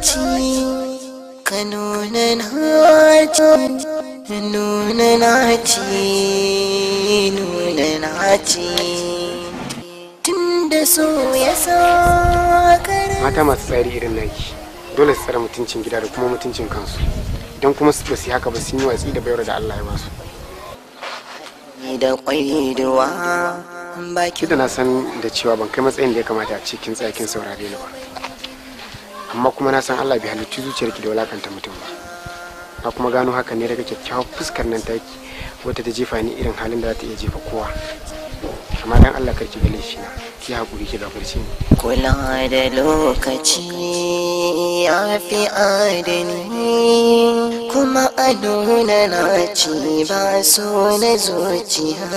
naci, ka nuna naci, nuna naci, nuna naci. Tunda so ya sa mata masu tsari irin naki dole su tsare mutuncin gida da kuma mutuncin kansu, idan kuma su basu haka ba sun yi watsi da bayar da Allah ya ba su. da kwaiduwa Ki da na san da cewa ban kai matsayin da ya kamata a cikin tsakin saurare ni ba, amma kuma na san Allah bai halicci zuciyarki da walakanta mutum ba. Na kuma gano haka ne daga kyakkyawar fuskar nan taki wata ta jefa ni irin halin da za ta iya jefa kowa. Amma dan Allah karki ga laifi na, ki haƙuri ki gafarce ni. kula da lokaci ya fi adani, kuma a nuna naci ba so na zuciya.